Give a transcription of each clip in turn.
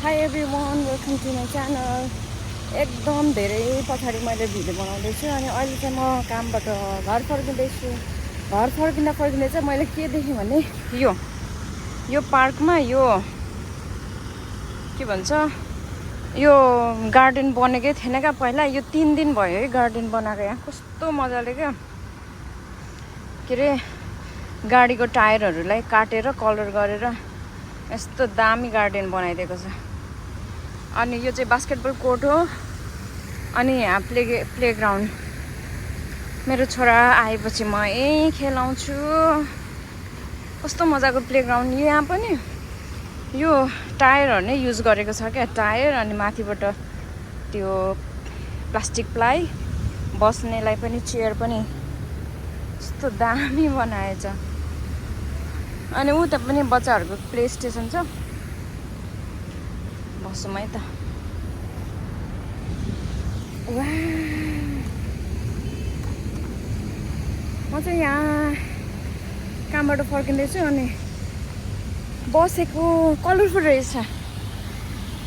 High everyone, welcome to my channel. एकदम धेरै पछाडि मैले भिडियो बनाउँदैछु अनि अहिले चाहिँ म कामबाट घर फर्किँदैछु। घर फर्किँदा चाहिँ मैले के देखेँ भने यो पार्कमा यो के भन्छ यो गार्डन बनेकै थिएन क्या पहिला। यो 3 दिन भयो है गार्डन बनाएको। यहाँ कस्तो मजाले क्या के अरे गाडीको टायरहरूलाई काटेर कलर गरेर यस्तो दामी गार्डन बनाइदिएको छ। अनि यो चाहिँ बास्केटबल कोर्ट हो अनि यहाँ प्लेग्राउन्ड। मेरो छोरा आएपछि म यहीँ खेलाउँछु। कस्तो मजाको प्लेग्राउन्ड। यहाँ पनि यो टायरहरू नै युज गरेको छ क्या, टायर अनि माथिबाट त्यो प्लास्टिक प्लाई, बस्नेलाई पनि चेयर पनि कस्तो दामी बनाएछ। अनि उता पनि बच्चाहरूको प्ले स्टेसन छ, बसौँ है त। म चाहिँ यहाँ कामबाट फर्किँदैछु अनि बसेको कलरफुल रहेछ।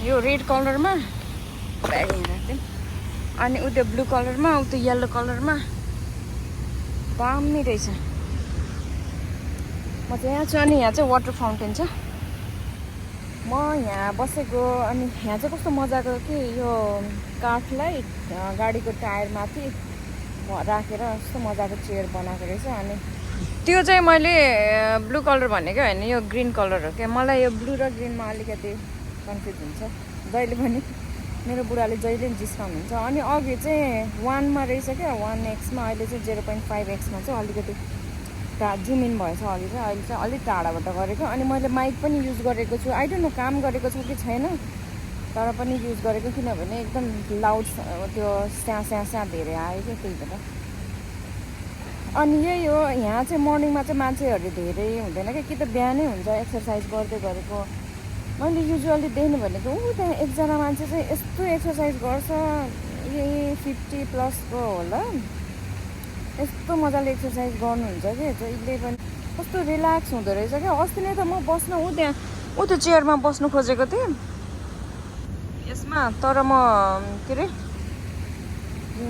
यो रेड कलरमा अनि उता ब्लू कलरमा, उता येल्लो कलरमा दामी रहेछ। म चाहिँ यहाँ छु अनि यहाँ चाहिँ वाटर फाउन्टेन छ। म यहाँ बसेको अनि यहाँ चाहिँ कस्तो मजाको कि यो काठलाई गाडीको टायरमाथि राखेर कस्तो मजाको चेयर बनाएको रहेछ। अनि त्यो चाहिँ मैले ब्लू कलर भनेको होइन, यो ग्रिन कलर हो क्या। मलाई यो ब्लू र ग्रिनमा अलिकति कन्फ्युज हुन्छ जहिले पनि। मेरो बुढाले जहिले पनि जिस्काउनुहुन्छ। अनि अघि चाहिँ 1मा रहेछ क्या, 1x मा। अहिले चाहिँ 0.5x मा चाहिँ अलिकति जुम इन भएछ। अघि चाहिँ अहिले चाहिँ अलिक टाढाबाट गरेको। अनि मैले माइक पनि युज गरेको छु। आई डोन्ट नो काम गरेको छ कि छैन, तर पनि युज गरेको, किनभने एकदम लाउड त्यो स्या धेरै आयो क्या, त्यही भएर। अनि यही हो, यहाँ चाहिँ मर्निङमा चाहिँ मान्छेहरू धेरै हुँदैन क्या, कि त बिहानै हुन्छ एक्सर्साइज गर्दै गरेको। मैले युजुअली देख्नु भनेको त्यहाँ एकजना मान्छे चाहिँ यस्तो एक्सर्साइज गर्छ, यही 50+ होला, यस्तो मजाले एक्सर्साइज गर्नुहुन्छ कि जहिले पनि। कस्तो रिल्याक्स हुँदो रहेछ क्या। अस्ति नै त म बस्न ऊ त्यो चेयरमा बस्नु खोजेको थिएँ यसमा, तर म के अरे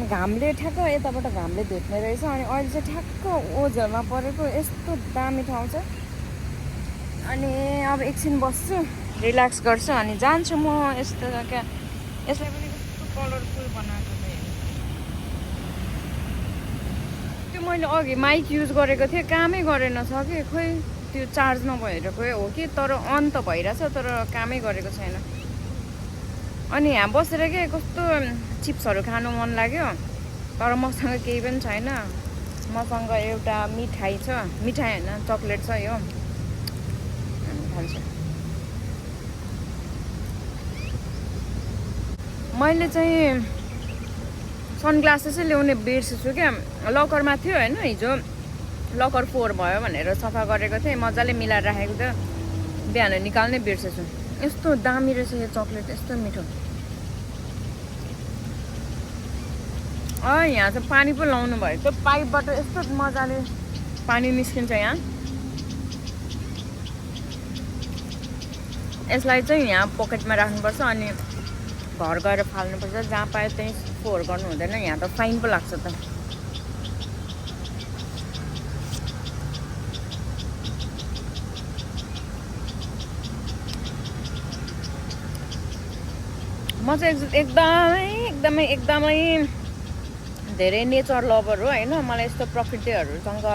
घामले ठ्याक्क यताबाट घामले भेट्ने रहेछ। अनि अहिले चाहिँ ठ्याक्क ओझेलमा परेको यस्तो दामी ठाउँ छ। अनि अब एकछिन बस्छु, रिल्याक्स गर्छु अनि जान्छु म। यस्तो क्या, यसलाई पनि कस्तो कलरफुल बनाएको छ। त्यो मैले अघि माइक युज गरेको थिएँ, कामै गरेन छ कि, खोइ त्यो चार्ज नभएको हो कि, तर अन त भइरहेछ, तर कामै गरेको छैन। अनि यहाँ बसेर के कस्तो चिप्सहरू खानु मन लाग्यो, तर मसँग केही पनि छैन। मसँग एउटा मिठाई छ, मिठाई होइन चक्लेट छ, यो खान्छु। मैले चाहिँ सनग्लासेसै ल्याउने बिर्सेछु क्या। लकरमा थियो होइन, हिजो लकर 4 भयो भनेर सफा गरेको थिएँ, मजाले मिलाएर राखेको थियो, बिहान निकाल्नै बिर्सेछु। यस्तो दामी रहेछ यो चक्लेट, यस्तो मिठो। यहाँ चाहिँ पानी पो लाउनु भयो, त्यो पाइपबाट यस्तो मजाले पानी निस्किन्छ यहाँ। यसलाई चाहिँ यहाँ पकेटमा राख्नुपर्छ अनि घर गएर फाल्नुपर्छ। जहाँ पायो त्यहीँ फोहोर गर्नु हुँदैन, यहाँ त फाइन पो लाग्छ त। म चाहिँ एकदमै धेरै नेचर लभर हो होइन। मलाई यस्तो प्रकृतिहरूसँग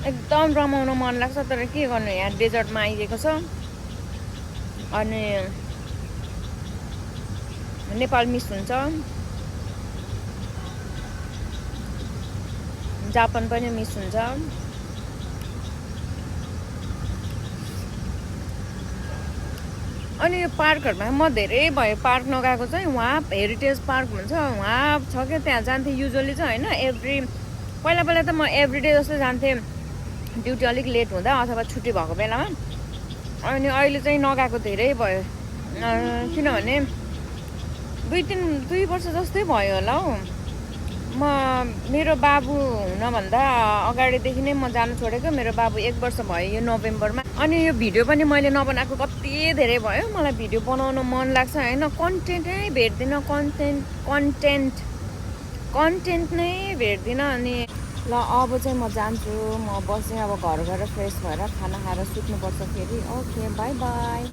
एकदम रमाउन मन लाग्छ। तर के गर्नु, यहाँ डेजर्टमा आइदिएको छ अनि नेपाल मिस हुन्छ, जापान पनि मिस हुन्छ। अनि यो पार्कहरूमा म धेरै भयो पार्क नगएको चाहिँ। वहाँ हेरिटेज पार्क भन्छ, वहाँ छ क्या, त्यहाँ जान्थेँ युजुअली चाहिँ होइन। पहिला त म एभ्रिडे जस्तो जान्थेँ, ड्युटी अलिक लेट हुँदा अथवा छुट्टी भएको बेलामा। अनि अहिले चाहिँ नगएको धेरै भयो, किनभने 2 वर्ष जस्तै भयो होला हौ। मेरो बाबु हुनभन्दा अगाडिदेखि नै म जानु छोडेको। मेरो बाबु 1 वर्ष भयो यो नोभेम्बरमा। अनि यो भिडियो पनि मैले नबनाएको कति धेरै भयो। मलाई भिडियो बनाउन मन लाग्छ होइन, कन्टेन्टै भेट्दिनँ, कन्टेन्ट नै भेट्दिनँ। अनि ल अब चाहिँ म जान्छु, म बसेँ अब घर गएर फ्रेस भएर खाना खाएर सुत्नुपर्छ फेरि। Okay, by by.